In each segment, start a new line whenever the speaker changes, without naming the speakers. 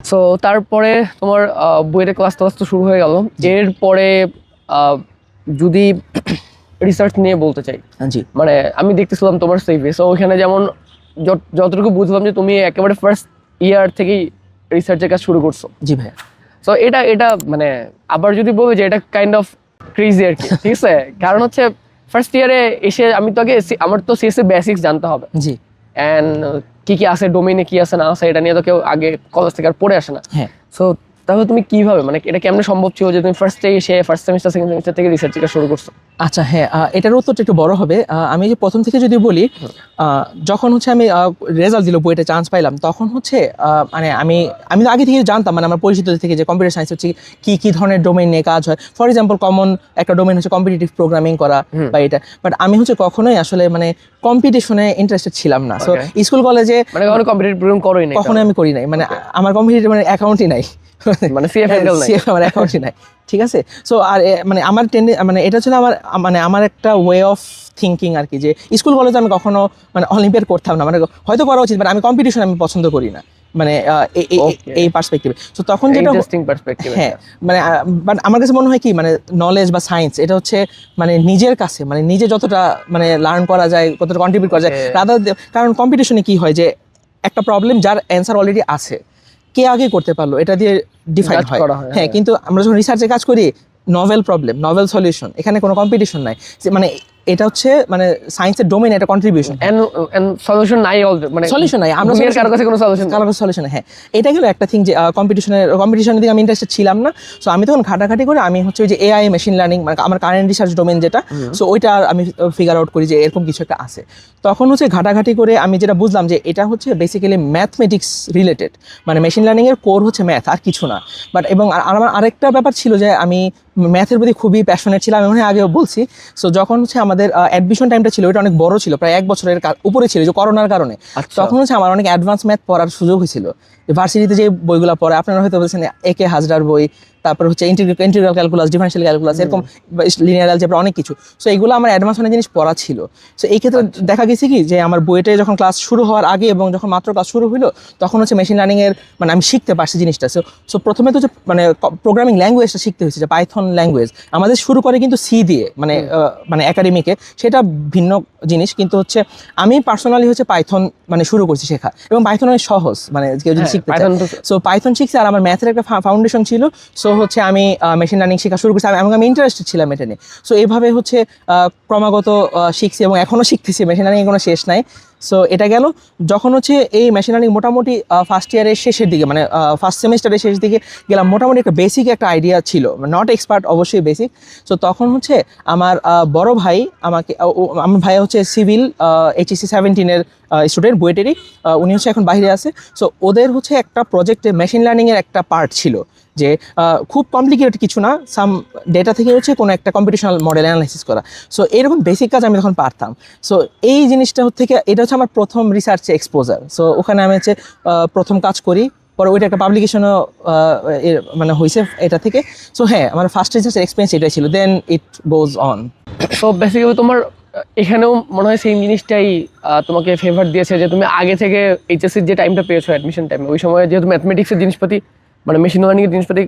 So তারপরে তোমার বইয়ের ক্লাস তো শুরু হয়ে গেল, এরপরে যদি রিসার্চ নিয়ে বলতে চাই,
জি
মানে আমি দেখতেছিলাম তোমার সিভি, সো ওইখানে যেমন যতটুকু বুঝলাম যে তুমি একেবারে ফার্স্ট ইয়ার থেকেই রিসার্চের কাজ শুরু করছো।
জি ভাইয়া।
সো এটা মানে আবার যদি বলবো যে এটা কাইন্ড অফ ক্রেজি আর কি, ঠিক আছে? কারণ হচ্ছে ফার্স্ট ইয়ারে এসে আমি তো আগে আমার তো সিএসসি বেসিক্স জানতে হবে,
জি
অ্যান্ড কি আছে ডোমেইনে, কি আছে না আছে, এটা নিয়ে তো কেউ আগে কলেজ থেকে আর পড়ে আসে না।
হ্যাঁ।
সো তাহলে তুমি কিভাবে, মানে এটা কেমনে সম্ভব ছিল যে তুমি ফার্স্ট সেমিস্টার সেকেন্ড সেমিস্টার থেকে রিসার্চটা শুরু করছো?
আচ্ছা হ্যাঁ, এটার উত্তরটা একটু বড় হবে। আমি যে প্রথম থেকে যদি বলি, যখন হচ্ছে আমি রেজাল্ট দিল, বইটা চান্স পাইলাম, তখন হচ্ছে মানে আমি তো আগে থেকে জানতাম, মানে আমার পরিচিত থেকে, যে কম্পিউটার সায়েন্স হচ্ছে কি ধরনের ডোমেইন নিয়ে কাজ হয়। ফর এক্সাম্পল, কমন একটা ডোমেইন হচ্ছে কম্পিটিটিভ প্রোগ্রামিং করা বা এটা, বাট আমি হচ্ছে কখনোই আসলে মানে কম্পিটিশনে ইন্টারেস্টেড ছিলাম না। সো স্কুল কলেজে
মানে কখনো কম্পিটিটিভ প্রোগ্রাম করোই নাই?
কখনোই আমি করি নাই, মানে আমার কম্পিটিটিভ মানে অ্যাকাউন্টই নাই,
মানে সিএফ হ্যান্ডেল নাই,
আমার অ্যাকাউন্টই নাই, ঠিক আছে? সো আর মানে আমার মানে এটা ছিল আমার একটা ওয়ে অফ থিঙ্কিং আর কি, যে স্কুল কলেজে আমি কখনো মানে অলিম্পিয়াড করতাম না, মানে হয়তো করা উচিত, বাট আমি কম্পিটিশন আমি পছন্দ করি না, মানে এই পার্সপেক্টিভে। সো তখন যেটা
ইন্টারেস্টিং পার্সপেক্টিভ,
হ্যাঁ, মানে বাট আমার কাছে মনে হয় কি, মানে নলেজ বা সায়েন্স এটা হচ্ছে মানে নিজের কাছে, মানে নিজে যতটা মানে লার্ন করা যায়, কতটা কন্ট্রিবিউট করা যায়, রাদার, কারণ কম্পিটিশনে কি হয় যে একটা প্রবলেম যার অ্যান্সার অলরেডি আছে, কে আগে করতে পারলো এটা দিয়ে ডিফাইন হয়। হ্যাঁ, কিন্তু আমরা যখন রিসার্চে কাজ করি, নভেল প্রবলেম, নভেল সলিউশন, এখানে কোনো কম্পিটিশন নাই, মানে এটা হচ্ছে মানে সায়েন্সের ডোমেইন, এটা কন্ট্রিবিউশন,
এন্ড সলিউশন নাই, মানে
সলিউশন নাই, আমরা কারো কাছে কোনো সলিউশন। হ্যাঁ, এটা গেল একটা থিং, যে কম্পিটিশনের দিকে আমি ইন্টারেস্টেড ছিলাম না। সো আমি তখন ঘাটাঘাটি করে আমি হচ্ছে ওই যে এআই মেশিন লার্নিং, মানে আমার কারেন্ট রিসার্চ ডোমেইন যেটা, সো ওইটা আমি ফিগার আউট করি যে এরকম কিছু একটা আছে। তখন হচ্ছে ঘাটাঘাটি করে আমি যেটা বুঝলাম যে এটা হচ্ছে বেসিক্যালি ম্যাথমেটিক্স রিলেটেড, মানে মেশিন লার্নিং এর কোর হচ্ছে ম্যাথ, আর কিছু না। বাট এবং আমার আরেকটা ব্যাপার ছিল যে আমি ম্যাথের প্রতি খুবই প্যাশনেট ছিলাম, আমি আগেও বলছি। সো যখন হচ্ছে আমাদের অ্যাডমিশন টাইমটা ছিল, ওটা অনেক বড় ছিল, প্রায় 1 বছরের উপরে ছিল, যে করোনার কারণে। তখন হচ্ছে আমার অনেক অ্যাডভান্স ম্যাথ পড়ার সুযোগ হয়েছিল। ভার্সিটিতে যে বইগুলো পড়ে, আপনারা হয়তো বলছেন একে হাজরার বই, তারপর হচ্ছে ইন্টিগ্রাল ক্যালকুলাস, ডিফারেনশিয়াল ক্যালকুলাস, এরকম লিনিয়ার অ্যালজেব্রা, অনেক কিছু। সো এইগুলো আমার অ্যাডভান্স অনেক জিনিস পড়া ছিল। সো এই ক্ষেত্রে দেখা গেছে কি, যে আমার বইটা যখন ক্লাস শুরু হওয়ার আগে এবং যখন মাত্র ক্লাস শুরু হলো, তখন হচ্ছে মেশিন লার্নিং এর মানে আমি শিখতে পারছি জিনিসটা। সো প্রথমে তো হচ্ছে মানে প্রোগ্রামিং ল্যাঙ্গুয়েজটা শিখতে হয়েছে, যে পাইথন ল্যাঙ্গুয়েজ আমাদের শুরু করে কিন্তু সি দিয়ে, মানে একাডেমিকে, সেটা ভিন্ন জিনিস। কিন্তু হচ্ছে আমি পার্সোনালি হচ্ছে পাইথন মানে শুরু করছি শেখা, এবং পাইথন অনেক সহজ, মানে কেউ যদি শিখতে চায়। সো পাইথন শিখছি, আর আমার ম্যাথের একটা ফাউন্ডেশন ছিল। সো হচ্ছে আমি মেশিন লার্নিং শেখা শুরু করছি, আমি ইন্টারেস্টেড ছিলাম এটা নিয়ে। সো এইভাবে হচ্ছে ক্রমাগত শিখছি, এবং এখনও শিখতেছি, মেশিন লার্নিং কোনো শেষ নাই। সো এটা গেল। যখন হচ্ছে এই মেশিন লার্নিং মোটামুটি ফার্স্ট ইয়ারের শেষের দিকে, মানে ফার্স্ট সেমিস্টারের শেষ দিকে গেলাম, মোটামুটি একটা বেসিক একটা আইডিয়া ছিল, নট এক্সপার্ট, অবশ্যই বেসিক। সো তখন হচ্ছে আমার বড় ভাই আমাকে, আমার ভাই হচ্ছে সিভিল HEC 17-এর স্টুডেন্ট, বুয়েটেরই, উনি হচ্ছে এখন বাইরে আছে। সো ওদের হচ্ছে একটা প্রজেক্টে মেশিন লার্নিংয়ের একটা পার্ট ছিল, যে খুব কমপ্লিকেটেড কিছু না, সাম ডেটা থেকে হচ্ছে কোনো একটা কম্পিটিশনাল মডেল অ্যানালাইসিস করা। সো এরকম বেসিক কাজ আমি তখন পারতাম। সো এই জিনিসটা থেকে এটা হচ্ছে আমার প্রথম রিসার্চে এক্সপোজার। সো ওখানে আমি হচ্ছে প্রথম কাজ করি, পরে ওইটা একটা পাবলিকেশনও মানে হয়েছে এটা থেকে। সো হ্যাঁ, আমার ফার্স্ট রিসার্চের এক্সপিরিয়েন্স এটাই ছিল, দেন ইট গোজ অন।
সো বেসিক্যালি তোমার এখানেও মনে হয় সেম জিনিসটাই তোমাকে ফেভার দিয়েছে, যে তুমি আগে থেকে এইচএসসির যে টাইমটা পেয়েছো অ্যাডমিশন টাইমে, ওই সময় যেহেতু ম্যাথমেটিক্সের জিনিসপাতি, মানে মেশিন লার্নিংয়ের জিনিসপাতি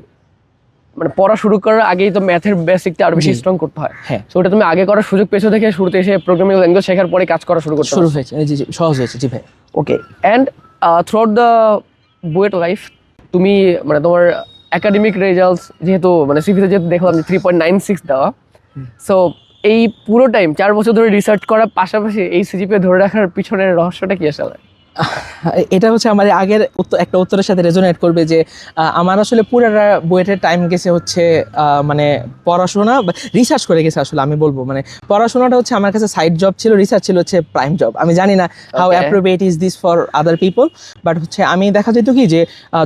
মানে পড়া শুরু করার আগেই তো ম্যাথের বেসিকটা আরো বেশি স্ট্রং করতে হয়।
হ্যাঁ,
সো ওটা তুমি আগে করার সুযোগ পেয়েছো দেখে শুরুতে এসে প্রোগ্রামিং ল্যাঙ্গুয়েজ শেখার পরে কাজ করা শুরু
হয়েছে। জি জি, সহজ হয়েছে। জি ভাই।
Okay, and throughout the BUET life তুমি মানে তোমার একাডেমিক রেজাল্টস যেহেতু মানে সিভিতে যেহেতু দেখলাম যে 3.96 দেওয়া, সো এই পুরো টাইম 4 বছর ধরে রিসার্চ করার পাশাপাশি এই সিজিপিএ ধরে রাখার পিছনের রহস্যটা কি আসলে?
এটা হচ্ছে আমার আগের একটা উত্তরের সাথে রেজোনেট করবে, যে আমার আসলে পুরোটা বুয়েটের টাইম গেছে হচ্ছে মানে পড়াশোনা, রিসার্চ করে গেছে আসলে আমি বলবো। মানে পড়াশোনাটা হচ্ছে আমার কাছে সাইড জব ছিল, রিসার্চ ছিল হচ্ছে প্রাইম জব। আমি জানি না how appropriate is this for other people, but হচ্ছে আমি দেখা যেত কি, যে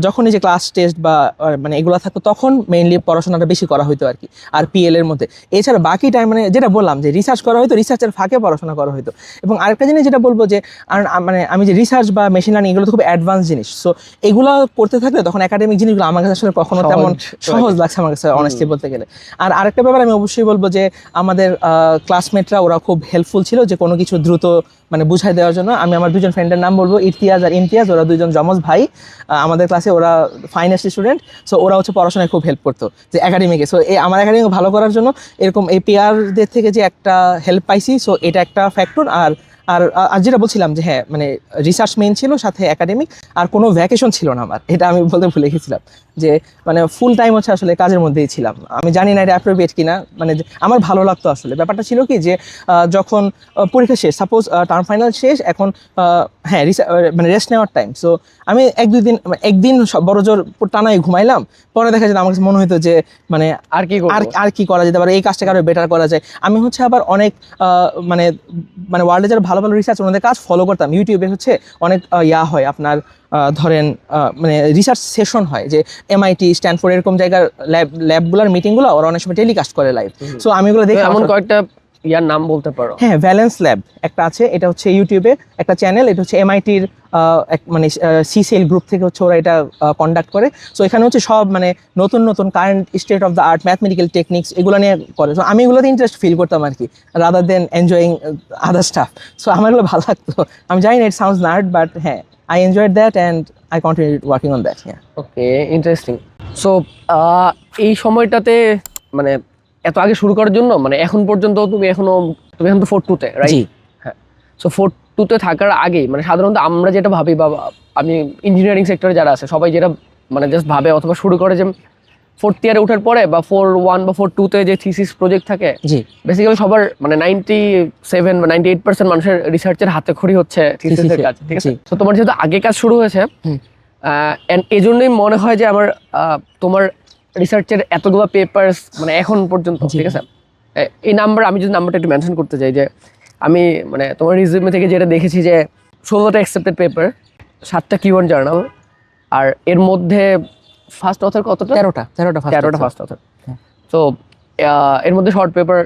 যখন এই যে ক্লাস টেস্ট বা মানে এগুলো থাকতো, তখন মেইনলি পড়াশোনাটা বেশি করা হতো আর কি, আর PL এর মধ্যে। এছাড়া বাকি টাইম মানে যেটা বললাম, যে রিসার্চ করা হতো, রিসার্চের ফাঁকে পড়াশোনা করা হতো। এবং আরেকটা জিনিস যেটা বলবো, যে মানে আমি যে রিসার্চ রিসার্চ বা মেশিন লার্নিং এগুলো তো খুব অ্যাডভান্স জিনিস, সো এগুলো করতে থাকলে তখন একাডেমিক জিনিসগুলো আমার কাছে আসলে কখনো তেমন সহজ লাগছে আমার কাছে অনেস্টলি বলতে গেলে। আর আরেকটা ব্যাপার আমি অবশ্যই বলবো যে আমাদের ক্লাসমেটরা ওরা খুব হেল্পফুল ছিল যে কোনো কিছু দ্রুত মানে বুঝাই দেওয়ার জন্য। আমি আমার দুজন ফ্রেন্ডের নাম বলবো, ইরতিয়াজ আর ইমতিয়াজ, ওরা দুজন যমজ ভাই আমাদের ক্লাসে, ওরা ফাইন্যান্স স্টুডেন্ট। সো ওরা হচ্ছে পড়াশোনায় খুব হেল্প করতো যে একাডেমিকে, সো এই আমার একাডেমিক ভালো করার জন্য এরকম এই পেয়ারদের থেকে যে একটা হেল্প পাইছি, সো এটা একটা ফ্যাক্টর। আর আর আর যেটা বলছিলাম যে হ্যাঁ মানে রিসার্চ মেইন ছিল, সাথে একাডেমিক, আর কোনো ভ্যাকেশন ছিল না আমার, এটা আমি বলতে ভুলে গেছিলাম যে মানে ফুল টাইম হচ্ছে আসলে কাজের মধ্যেই ছিলাম। আমি জানি না এটা অ্যাপ্রোপ্রিয়েট কিনা, মানে আমার ভালো লাগতো আসলে। ব্যাপারটা ছিল কি যে যখন পরীক্ষা শেষ, সাপোজ টার্ম ফাইনাল শেষ, এখন হ্যাঁ মানে রেস্ট নেওয়ার টাইম, সো আমি একদিন বড় জোর টানাই ঘুমাইলাম, পরে দেখা যায় আমার কাছে মনে হতো যে মানে আর কি করা যেতে পারে, এই কাজটাকে আরো বেটার করা যায়। আমি হচ্ছে আবার অনেক মানে মানে ওয়ার্ল্ডে যারা ভালো ভালো রিসার্চ ওনাদের কাজ ফলো করতাম। ইউটিউবে হচ্ছে অনেক হয় আপনার ধরেন মানে রিসার্চ সেশন হয় যে এমআইটি, স্ট্যানফোর্ড এরকম জায়গার ল্যাবগুলোর মিটিংগুলো ওরা অনেক সময় টেলিকাস্ট করে লাইভ। সো আমি এগুলো দেখে
এমন কয়েকটা ইয়ার নাম বলতে পারো?
হ্যাঁ, ভ্যালেন্স ল্যাব একটা আছে, এটা হচ্ছে ইউটিউবে একটা চ্যানেল, এটা হচ্ছে এমআইটির মানে সিসিএল গ্রুপ থেকে হচ্ছে ওরা এটা কন্ডাক্ট করে। সো এখানে হচ্ছে সব মানে নতুন নতুন current state of the art, mathematical techniques এগুলো নিয়ে করে। সো আমি এগুলোতে ইন্টারেস্ট ফিল করতাম আর কি, রাদার দেন এনজয়িং আদার স্টাফ। সো আমার এগুলো ভালো লাগতো। আমি জানি না ইট সাউন্ডস নার্ড, বাট হ্যাঁ I enjoyed that and I continued working on that. Yeah.
Okay, interesting. So এই সময়টাতে মানে এত আগে শুরু করার জন্য মানে এখন পর্যন্ত তুমি এখন তো 4-2-তে, রাইট?
জি
হ্যাঁ। সো 4-2-তে থাকার আগে মানে সাধারণত আমরা যেটা ভাবি বা আমি ইঞ্জিনিয়ারিং সেক্টরে যারা আছে সবাই যেটা মানে জাস্ট ভাবে অথবা শুরু করে যে 4th ইয়ারে ওঠার পরে বা 4-1 বা 4-2-তে যে থিসিস প্রজেক্ট থাকে,
জি
বেসিক্যালি সবার মানে 97 বা 98% মানুষের রিসার্চের হাতে খড়ি হচ্ছে থিসিসের কাজ, ঠিক আছে? তো তোমার যেহেতু আগে কাজ শুরু হয়েছে, এন্ড এই জন্যই মনে হয় যে আমার তোমার রিসার্চের এতগুলো পেপারস মানে এখন পর্যন্ত, ঠিক আছে? এই নাম্বার, আমি যদি নাম্বারটা একটু মেনশন করতে চাই যে আমি মানে তোমার রিজিউমে থেকে যেটা দেখেছি যে 16টা অ্যাকসেপ্টেড পেপার, 7টা কিওয়ার্ড জার্নাল, আর এর মধ্যে ফার্স্ট অথর কতটা? 13টা ফার্স্ট অথর। তো এর মধ্যে শর্ট পেপার,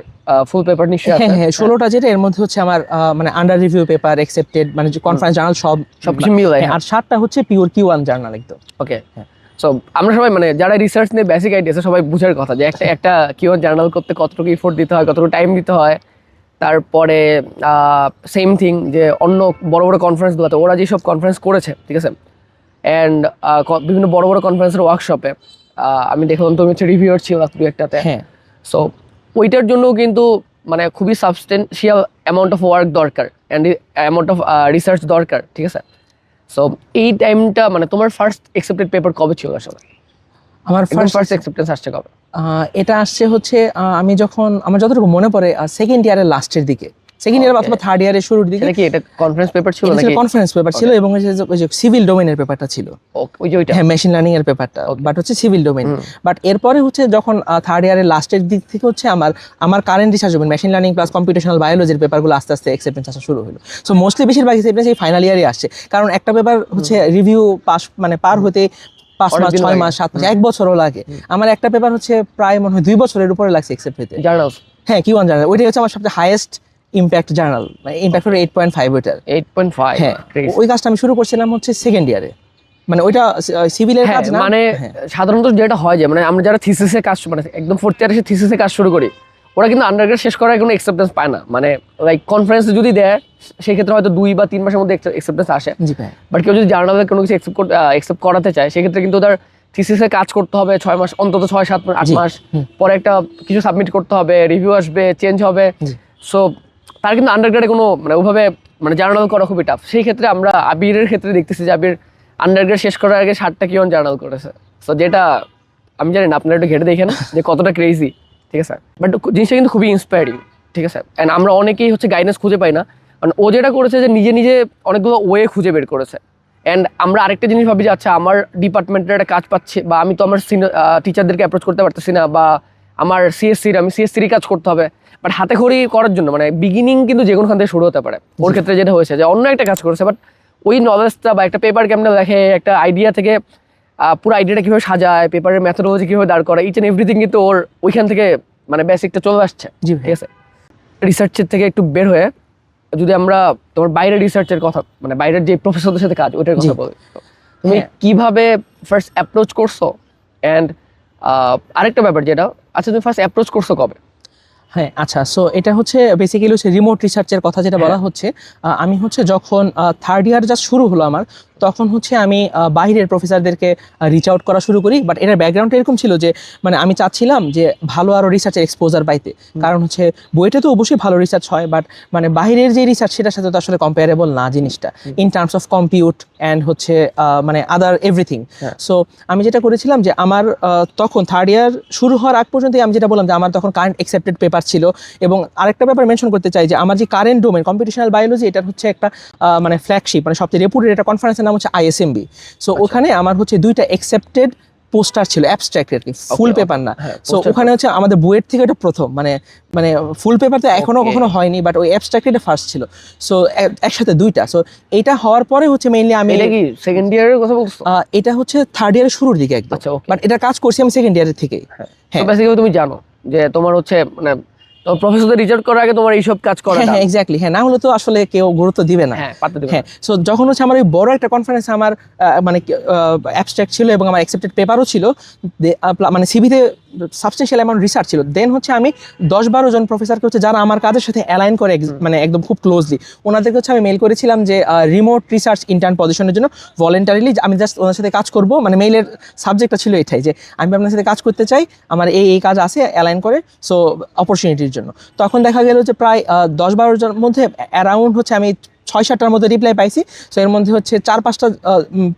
ফুল পেপার নিশ্চয়ই আছে।
হ্যাঁ 16টা যেটা এর মধ্যে হচ্ছে আমার মানে আন্ডার রিভিউ পেপার, অ্যাকসেপ্টেড মানে যে কনফারেন্স জার্নাল
সবকিছু মিলাই,
আর 7টা হচ্ছে পিওর কিওয়ান জার্নাল একদম।
ওকে, সো আমরা সবাই মানে যারা রিসার্চ নিয়ে বেসিক আইডিয়া আছে সবাই বুঝার কথা যে একটা কিওয়ার্ড জার্নাল করতে কতটুকু এফোর্ট দিতে হয়, কতটুকু টাইম দিতে হয়। তারপরে সেম থিং যে অন্য বড় বড় কনফারেন্সগুলোতে ওরা যেসব কনফারেন্স করেছে, ঠিক আছে, অ্যান্ড বিভিন্ন বড় বড় কনফারেন্সের ওয়ার্কশপে আমি দেখলাম তুমি হচ্ছে রিভিউয়ার ছিল দুই একটাতে।
হ্যাঁ,
সো ওইটার জন্য কিন্তু মানে খুবই সাবস্টেন্সিয়াল অ্যামাউন্ট অফ ওয়ার্ক দরকার অ্যান্ড অ্যামাউন্ট অফ রিসার্চ দরকার, ঠিক আছে? সো এই টাইমটা মানে তোমার ফার্স্ট অ্যাকসেপ্টেড পেপার কবে ছিল আসলে?
আমার
ফার্স্ট অ্যাকসেপ্টেন্স আসছে কবে?
এটা আসছে হচ্ছে আমি যখন আমার যতটুকু মনে পড়ে সেকেন্ড ইয়ারের লাস্টের দিকে, সেকেন্ড ইয়ার অথবা থার্ড ইয়ারের শুরুর দিকে।
কি এটা কনফারেন্স পেপার ছিল নাকি?
কনফারেন্স পেপার ছিল, এবং ওই যে সিভিল ডোমেইনের পেপারটা ছিল,
ওই যে ওইটা,
হ্যাঁ মেশিন লার্নিং এর পেপারটা, বাট হচ্ছে সিভিল ডোমেইন। বাট এরপরে হচ্ছে যখন থার্ড ইয়ারের লাস্টের দিক থেকে হচ্ছে আমার current research domain machine learning plus computational বায়োলজির পেপারগুলো আস্তে আস্তে অ্যাকসেপ্টেন্স আসা শুরু হলো। সো মোস্টলি বেশিরভাগ অ্যাকসেপ্টেন্স এই ফাইনাল ইয়ারে আসছে, কারণ একটা পেপার হচ্ছে রিভিউ পাস মানে পার হতে 5 মাস 6 মাস 7 মাস 1 বছরও লাগে। আমার একটা পেপার হচ্ছে প্রায় মনে হয় 2 বছরের উপরে লাগছে অ্যাকসেপ্ট হতে।
জার্নাল,
হ্যাঁ কিওয়ান জার্নাল, ওইটাই হচ্ছে আমার সবচেয়ে হাইয়েস্ট ইম্প্যাক্ট জার্নাল, মানে ইম্প্যাক্ট হলো 8.5 ওইটার
8.5।
হ্যাঁ, ওই কাজটা আমি শুরু করছিলাম হচ্ছে সেকেন্ড ইয়ারে, মানে ওইটা সিভিলের কাজ না।
মানে সাধারণত যেটা হয় যে মানে আমরা যারা থিসিসে কাজ মানে একদম 4th ইয়ারে এসে থিসিসে কাজ শুরু করি, ওরা কিন্তু আন্ডারগ্রেড শেষ করার কোনো অ্যাকসেপ্টেন্স পায় না। মানে লাইক কনফারেন্সে যদি দেয় সেক্ষেত্রে হয়তো 2 বা 3 মাসের মধ্যে অ্যাকসেপ্টেন্স আসে।
জি ভাই।
বাট কেউ যদি জার্নালে কোনো কিছু অ্যাকসেপ্ট করাতে চায় সেক্ষেত্রে কিন্তু তার থিসিসে কাজ করতে হবে 6 মাস, অন্তত 6-7 মাস 8 মাস পরে একটা কিছু সাবমিট করতে হবে, রিভিউ আসবে, চেঞ্জ হবে। সো তার কিন্তু আন্ডারগ্রেডে কোনো মানে ওইভাবে মানে জার্নাল করা খুবই টাফ। সেই ক্ষেত্রে আমরা আবিরের ক্ষেত্রে দেখতেছি যে আবির আন্ডারগ্রেড শেষ করার আগে 7টা কিওয়ান জার্নাল করেছে। সো যেটা আমি জানি না, আপনারা একটু ঘেটে দেখেন যে কতটা ক্রেজি, ঠিক আছে? বাট জিনিসটা কিন্তু খুবই ইন্সপায়ারিং, ঠিক আছে? অ্যান্ড আমরা অনেকেই হচ্ছে গাইডেন্স খুঁজে পাই না, কারণ ও যেটা করেছে যে নিজে নিজে অনেকগুলো ওয়ে খুঁজে বের করেছে। অ্যান্ড আমরা আরেকটা জিনিস ভাবি যে আচ্ছা আমার ডিপার্টমেন্টের একটা কাজ পাচ্ছে, বা আমি তো আমার টিচারদেরকে অ্যাপ্রোচ করতে পারতেছি না, বা আমার আমি সিএসসির কাজ করতে হবে। বাট হাতে খড়ি করার জন্য মানে বিগিনিং কিন্তু যে কোনোখান থেকে শুরু হতে পারে। ওর ক্ষেত্রে যেটা হয়েছে যে অন্য একটা কাজ করেছে, বাট ওই নলেজটা বা একটা পেপার কেমনে দেখে, একটা আইডিয়া থেকে পুরো আইডিয়াটা কীভাবে সাজায়, পেপারের মেথোডোলজি কীভাবে দাঁড় করা, ইচ অ্যান্ড এভরিথিং কিন্তু ওর ওইখান থেকে মানে বেসিকটা চলে আসছে, ঠিক আছে? রিসার্চের থেকে একটু বের হয়ে যদি আমরা তোমার বাইরের রিসার্চের কথা মানে বাইরের যে প্রফেসরদের সাথে কাজ ওটার কথা বলি, তুমি কিভাবে ফার্স্ট অ্যাপ্রোচ করছো অ্যান্ড আরেকটা ব্যাপার যেটা আচ্ছা তুমি ফার্স্ট অ্যাপ্রোচ করছো কবে?
হ্যাঁ আচ্ছা, সো এটা হচ্ছে বেসিক্যালি হচ্ছে রিমোট রিসার্চের কথা যেটা বলা হচ্ছে। আমি হচ্ছে যখন থার্ড ইয়ার জাস্ট শুরু হলো আমার, তখন হচ্ছে আমি বাইরের প্রফেসরদেরকে রিচ আউট করা শুরু করি। বাট এটার ব্যাকগ্রাউন্ডটা এরকম ছিল যে মানে আমি চাচ্ছিলাম যে ভালো আরও রিসার্চের এক্সপোজার পাইতে, কারণ হচ্ছে বইতে তো অবশ্যই ভালো রিসার্চ হয়, বাট মানে বাইরের যে রিসার্চ সেটার সাথে তো আসলে কম্পেয়ারেবল না জিনিসটা in terms of compute and হচ্ছে মানে আদার এভরিথিং। সো আমি যেটা করেছিলাম যে আমার তখন থার্ড ইয়ার শুরু হওয়ার আগ পর্যন্তই আমি যেটা বললাম যে আমার তখন কারেন্ট অ্যাকসেপ্টেড পেপার ছিল। এবং আরেকটা ব্যাপার মেনশন করতে চাই যে আমার যে কারেন্ট ডোমেন কম্পিটিশনাল বায়োলজি, এটার হচ্ছে একটা মানে ফ্ল্যাগশিপ মানে সবচেয়ে রেপুটেড একটা কনফারেন্সের নাম হচ্ছে ISMB। সো ওখানে আমার হচ্ছে 2টা অ্যাকসেপ্টেড পোস্টার ছিল, অ্যাবস্ট্রাক্ট আর কি, ফুল পেপার না। সো ওখানে হচ্ছে আমাদের বইয়ের থেকে এটা প্রথম, মানে মানে ফুল পেপার তো এখনো কখনো হয়নি, বাট ওই অ্যাবস্ট্রাক্ট এটা ফার্স্ট ছিল। সো একসাথে 2টা। সো এইটা হওয়ার পরে হচ্ছে মেইনলি আমি
এটা কি সেকেন্ড ইয়ারের কথা বলছো?
এটা হচ্ছে থার্ড ইয়ারের শুরুর দিকে একদম, বাট এটা কাজ করছি আমি সেকেন্ড ইয়ারের থেকেই।
হ্যাঁ বেসিক্যালি তুমি জানো যে তোমার হচ্ছে মানে তোমার প্রফেসরদের রিচার্জ করার আগে তোমার এইসব কাজ করা।
হ্যাঁ এক্স্যাক্টলি, হ্যাঁ না হলে তো আসলে কেউ গুরুত্ব দিবে না। হ্যাঁ সো যখন হচ্ছে আমার ওই বড় একটা কনফারেন্স আমার মানে অ্যাবস্ট্রাক্ট ছিল এবং আমার অ্যাকসেপ্টেড পেপারও ছিল, মানে সিভিতে সাবস্টেন্সিয়াল অ্যামাউন্ট রিসার্চ ছিল। দেন হচ্ছে আমি 10-12 জন প্রফেসরকে হচ্ছে যারা আমার কাজের সাথে অ্যালাইন করে মানে একদম খুব ক্লোজলি, ওনাদেরকে হচ্ছে আমি মেইল করেছিলাম যে রিমোট রিসার্চ ইন্টার্ন পজিশনের জন্য ভলেন্টারিলি আমি জাস্ট ওনার সাথে কাজ করব। মানে মেইলের সাবজেক্টটা ছিল এটাই যে আমি আপনার সাথে কাজ করতে চাই, আমার এই কাজ আছে অ্যালাইন করে, সো অপরচুনিটির জন্য। তখন দেখা গেল যে প্রায় 10-12 জনের মধ্যে অ্যারাউন্ড হচ্ছে আমি 6-7টার মধ্যে রিপ্লাই পাইছি। সো এর মধ্যে হচ্ছে 4-5টা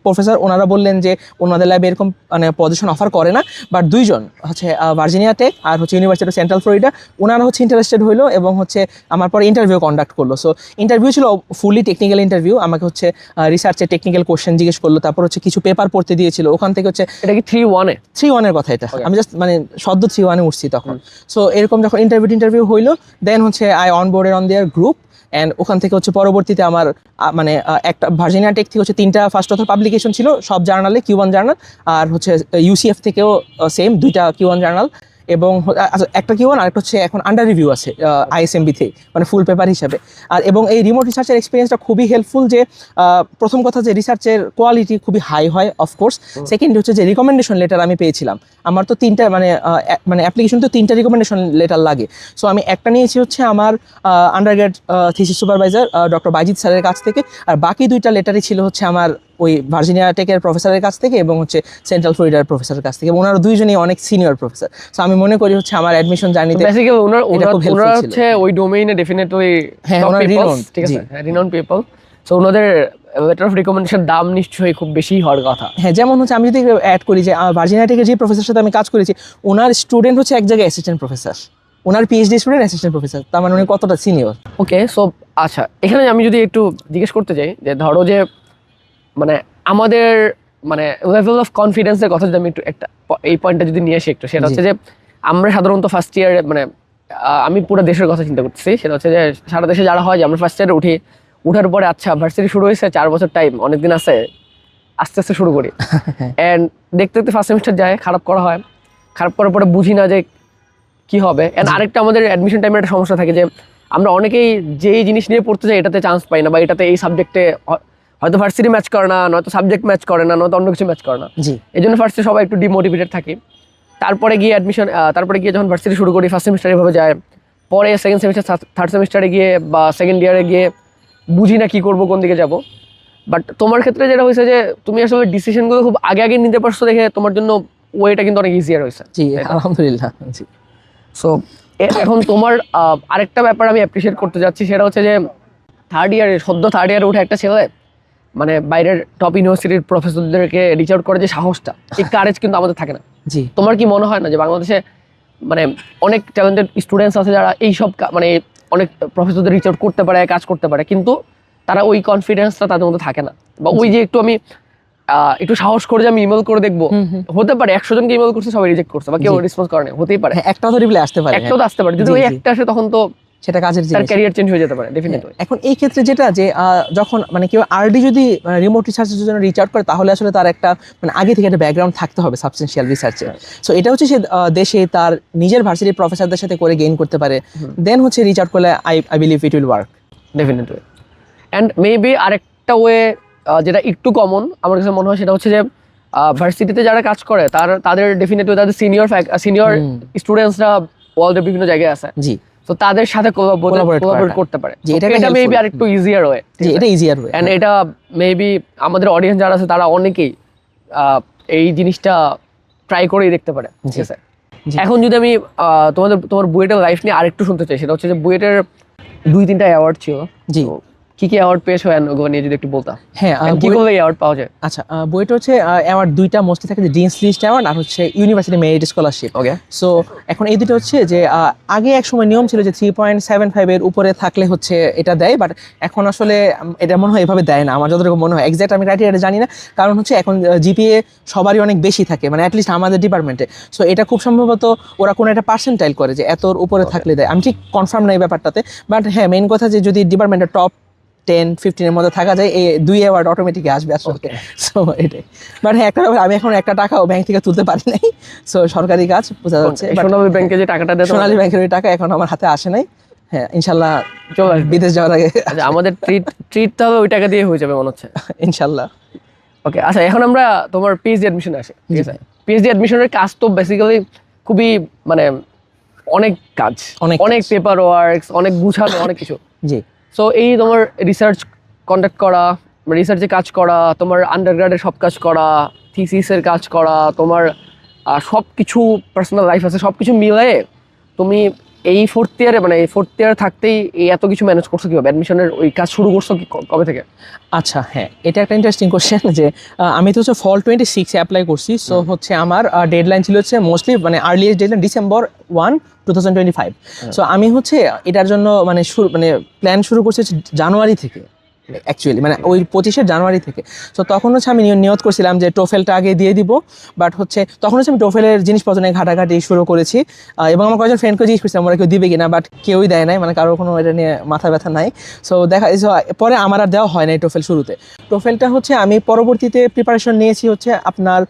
প্রফেসর ওনারা বললেন যে ওনাদের ল্যাবে এরকম মানে পজিশন অফার করে না, বাট 2 জন হচ্ছে ভার্জিনিয়া টেক আর হচ্ছে ইউনিভার্সিটি অফ সেন্ট্রাল ফ্লোরিডা, ওনারা হচ্ছে ইন্টারেস্টেড হইলো এবং হচ্ছে আমার পরে ইন্টারভিউ কন্ডাক্ট করলো। সো ইন্টারভিউ ছিল ফুলি টেকনিক্যাল ইন্টারভিউ, আমাকে হচ্ছে রিসার্চের টেকনিক্যাল কোশ্চেন জিজ্ঞেস করলো, তারপর হচ্ছে কিছু পেপার পড়তে দিয়েছিল। ওখান থেকে হচ্ছে
এটা কি 3-1
কথা, এটা আমি জাস্ট মানে সদ্য 3-1 উঠছি তখন। সো এরকম যখন ইন্টারভিউ হইলো, দেন হচ্ছে I on boarded on their group. And ওখান থেকে হচ্ছে পরবর্তীতে আমার মানে একটা ভার্জিনিয়া টেক থেকে হচ্ছে 3টা ফার্স্ট অথর পাবলিকেশন ছিল সব জার্নালে, Q1 জার্নাল, আর হচ্ছে UCF থেকেও সেম 2টা Q1 জার্নাল, এবং একটা Q1 আর একটা হচ্ছে এখন আন্ডার রিভিউ আছে ISMB তে, মানে ফুল পেপার হিসাবে। আর এবং এই রিমোট রিসার্চের এক্সপিরিয়েন্সটা খুবই হেল্পফুল যে প্রথম কথা যে রিসার্চের কোয়ালিটি খুবই হাই হয় অফকোর্স। সেকেন্ড হচ্ছে যে রিকমেন্ডেশন লেটার আমি পেয়েছিলাম। আমার তো 3টা মানে অ্যাপ্লিকেশন তো 3টা রিকমেন্ডেশন লেটার লাগে। সো আমি একটা নিয়েছি হচ্ছে আমার আন্ডারগ্রেড থিসিস সুপারভাইজার ডক্টর বাইজিৎ স্যারের কাছ থেকে, আর বাকি 2টা লেটারই ছিল হচ্ছে আমার ওই ভার্জিনিয়া টেকের প্রফেসরের কাছ থেকে এবং হচ্ছে সেন্ট্রাল ফ্লোরিডার প্রফেসরের কাছ থেকে, এবং ওনারা 2জনই অনেক সিনিয়র প্রফেসর। সো আমি মনে করি হচ্ছে আমার অ্যাডমিশন জার্নিতে
বেসিক্যালি ওনারা হচ্ছে ওই ডোমেইনে ডেফিনেটলি ঠিক আছে, রিনাউন্ড পিপল। সো ওনাদের লেটার অফ রিকমেন্ডেশন দাম নিশ্চয়ই খুব বেশি হওয়ার কথা।
হ্যাঁ যেমন হচ্ছে আমি যদি অ্যাড করি যে ভার্জিনিয়া টেকের যে প্রফেসরের সাথে আমি কাজ করেছি, ওনার স্টুডেন্ট হচ্ছে এক জায়গায় অ্যাসিস্ট্যান্ট প্রফেসর, ওনার PhD স্টুডেন্ট অ্যাসিস্ট্যান্ট প্রফেসর, তার মানে উনি কতটা সিনিয়র।
ওকে সো আচ্ছা এখানে আমি যদি একটু জিজ্ঞেস করতে চাই যে ধরো যে মানে আমাদের মানে লেভেল অফ কনফিডেন্সের কথা যদি আমি একটু একটা এই পয়েন্টটা যদি নিয়ে আসি একটু, সেটা হচ্ছে যে আমরা সাধারণত ফার্স্ট ইয়ার মানে আমি পুরো দেশের কথা চিন্তা করতেছি, সেটা হচ্ছে যে সারা দেশে যারা হয় যে আমরা ফার্স্ট ইয়ারে উঠার পরে আচ্ছা ভার্সিটি শুরু হয়েছে, 4 বছর টাইম অনেকদিন আছে, আস্তে আস্তে শুরু করি। অ্যান্ড দেখতে দেখতে ফার্স্ট সেমিস্টার যায়, খারাপ করা হয়, খারাপ করার পরে বুঝি না যে কি হবে। অ্যান্ড আরেকটা আমাদের অ্যাডমিশন টাইমের একটা সমস্যা থাকে যে আমরা অনেকেই যেই জিনিস নিয়ে পড়তে চাই এটাতে চান্স পাই না, বা এটাতে এই সাবজেক্টে হয়তো ভার্সিটি ম্যাচ করে না, নয়তো সাবজেক্ট ম্যাচ করে না, নয়তো অন্য কিছু ম্যাচ করে না। এই জন্য ফার্স্টে সবাই একটু ডিমোটিভেটেড থাকি। তারপরে গিয়ে যখন ভার্সিটি শুরু করি, ফার্স্ট সেমিস্টার এভাবে যায়, পরে সেকেন্ড সেমিস্টার থার্ড সেমিস্টারে গিয়ে বা সেকেন্ড ইয়ারে গিয়ে বুঝি না কি করবো, কোন দিকে যাব। বাট তোমার ক্ষেত্রে যেটা হয়েছে যে তুমি আসলে ডিসিশনগুলো খুব আগে নিতে পারছো দেখে তোমার জন্য ওয়েটা কিন্তু অনেক ইজিয়ার হয়েছে।
জি আলহামদুলিল্লাহ। জি
সো এখন তোমার আরেকটা ব্যাপার আমি অ্যাপ্রিসিয়েট করতে যাচ্ছি, সেটা হচ্ছে যে থার্ড ইয়ারে উঠে একটা ছেলে মানে বাইরের টপ ইউনিভার্সিটির প্রফেসরদেরকে রিচ আউট করে যে সাহসটা, এই কারেজ কিন্তু আমাদের থাকে না।
জি
তোমার কি মনে হয় না যে বাংলাদেশে মানে অনেক ট্যালেন্টেড স্টুডেন্টস আছে যারা এইসব মানে অনেক প্রফেসরদের রিচ আউট করতে পারে, কাজ করতে পারে, কিন্তু তারা ওই কনফিডেন্সটা তাদের মধ্যে থাকে না, বা ওই যে একটু সাহস করে যে আমি ইমেল করে দেখবো, হতে পারে 100 জনকে ইমেল করছে সবাই রিজেক্ট করছে বা কেউ রেসপন্স করে না, হতেই পারে,
একটা তো রিপ্লাই আসতে পারে,
একটা তো আসতে পারে, যদি ওই একটা আসে তখন তো
সেটা কাজের জিনিস,
তার ক্যারিয়ার চেঞ্জ হয়ে যেতে পারে ডেফিনেটলি।
এখন এই ক্ষেত্রে যেটা যে যখন মানে কেউ আরডি যদি রিমোট রিসার্চের জন্য রিচ আউট করে, তাহলে আসলে তার একটা মানে আগে থেকে একটা ব্যাকগ্রাউন্ড থাকতে হবে সাবস্টেন্সিয়াল রিসার্চে। সো এটা হচ্ছে সে দেশে তার নিজের ভার্সিটির প্রফেসরদের সাথে করে গেইন করতে পারে, দেন হচ্ছে রিচ আউট করলে I believe it will work.
Definitely. And maybe আরেকটা ওয়ে যেটা একটু কমন আমার কাছে মনে হয় সেটা হচ্ছে যে ভার্সিটিতে যারা কাজ করে তাদের ডেফিনেটলি তাদের সিনিয়র স্টুডেন্টসরা ওয়ার্ল্ডের বিভিন্ন জায়গায় আছে,
জি
তো তাদের সাথে কোলাবোরেট করতে পারে,
জি, এটা
এটা
helpful।
মেবি আরেকটু ইজিয়ার ওয়ে।
জি এটা ইজিয়ার ওয়ে।
অ্যান্ড এটা মেবি আমাদের অডিয়েন্স যারা আছে তারা অনেকেই এই জিনিসটা ট্রাই করেই দেখতে পারে, ঠিক আছে?
জি।
এখন যদি আমি তোমার বুয়েটের লাইফ নিয়ে আরেকটু শুনতে চাই, সেটা হচ্ছে যে বুয়েটের 2-3টা অ্যাওয়ার্ড ছিল,
জি।
তো কি কি অ্যাওয়ার্ড পেয়েছো ওগুলো নিয়ে যদি একটু বলতা।
হ্যাঁ
And কি করলে অ্যাওয়ার্ড পাওয়া যায়?
আচ্ছা বুয়েটে হচ্ছে অ্যাওয়ার্ড দুইটা মোস্টলি থাকে, যে ডিনস লিস্ট অ্যাওয়ার্ড আর হচ্ছে ইউনিভার্সিটি মেরিট স্কলারশিপ।
ওকে,
সো এখন এই দুটো হচ্ছে যে আগে এক সময় নিয়ম ছিল যে 3.75 এর উপরে থাকলে হচ্ছে এটা দেয়, বাট এখন আসলে এটা মনে হয় এভাবে দেয় না, আমার যতটুকু মনে হয়। এক্সাক্ট আমি ক্রাইটেরিয়াটা জানি না, কারণ হচ্ছে এখন জিপিএ সবারই অনেক বেশি থাকে, মানে অ্যাটলিস্ট আমাদের ডিপার্টমেন্টে। সো এটা খুব সম্ভবত ওরা কোনো একটা পার্সেন্টাইল করে যে এতর উপরে থাকলে দেয়, আমি ঠিক কনফার্ম না এই ব্যাপারটাতে। বাট হ্যাঁ, মেইন কথা যে যদি ডিপার্টমেন্টের টপ 10-15 এর মধ্যে থাকা যায়, এই 2 অ্যাওয়ার্ড অটোমেটিক আসবে আসলে। সো এটাই। বাট হ্যাঁ, একটা ব্যাপার, আমি এখন একটা টাকাও ব্যাংক থেকে তুলতে পারি নাই। সো সরকারি কাজ বোঝা যাচ্ছে।
সোনালী ব্যাংকে যে টাকাটা দেয়,
সোনালী ব্যাংকের ওই টাকা এখন আমার হাতে আসে নাই। হ্যাঁ ইনশাল্লাহ
চলে আসবে।
বিদেশ যাওয়ার আগে
আচ্ছা, আমাদের ট্রিট তাহলে ওই টাকা দিয়ে হয়ে যাবে মনে হচ্ছে।
ইনশাল্লাহ।
ওকে, আচ্ছা এখন আমরা তোমার পিএইচডি অ্যাডমিশনে আসি, ঠিক আছে? পিএইচডি অ্যাডমিশনের কাজ তো বেসিক্যালি খুবই মানে অনেক কাজ, অনেক পেপার ওয়ার্কস, অনেক গুছানো, অনেক কিছু।
জি।
সো এই তোমার রিসার্চ কন্ডাক্ট করা, রিসার্চে কাজ করা, তোমার আন্ডারগ্রাডের সব কাজ করা, থিসিসের কাজ করা, তোমার সব কিছু পার্সোনাল লাইফ আছে, সব কিছু মিলিয়ে তুমি এই ফোর্থ ইয়ারে থাকতেই এই এত কিছু ম্যানেজ করছো কিভাবে? অ্যাডমিশনের ওই কাজ শুরু করছো কি কবে থেকে?
আচ্ছা হ্যাঁ, এটা একটা ইন্টারেস্টিং কোশ্চেন যে আমি তো হচ্ছে ফল 26 অ্যাপ্লাই করছি। সো হচ্ছে আমার ডেডলাইন ছিল হচ্ছে মোস্টলি মানে আর্লিয়েস্ট ডেডলাইন December 1, 2025। সো আমি হচ্ছে এটার জন্য মানে প্ল্যান শুরু করছি হচ্ছে জানুয়ারি থেকে, অ্যাকচুয়ালি মানে ওই 25 জানুয়ারি থেকে। সো তখন হচ্ছে আমি নিয়ত করছিলাম যে টোফেলটা আগে দিয়ে দিব, বাট হচ্ছে তখন হচ্ছে আমি টোফেলের জিনিসপত্র নিয়ে ঘাটাঘাটি শুরু করেছি, এবং আমার কয়েকজন ফ্রেন্ডকে জিজ্ঞেস করছিলাম ওরা কেউ দিবে কিনা, বাট কেউই দেয় নাই, মানে কারোর কোনো এটা নিয়ে মাথা ব্যথা নাই। সো পরে আমার আর দেওয়া হয় নাই টোফেল শুরুতে। টোফেলটা হচ্ছে আমি পরবর্তীতে প্রিপারেশন নিয়েছি হচ্ছে আপনার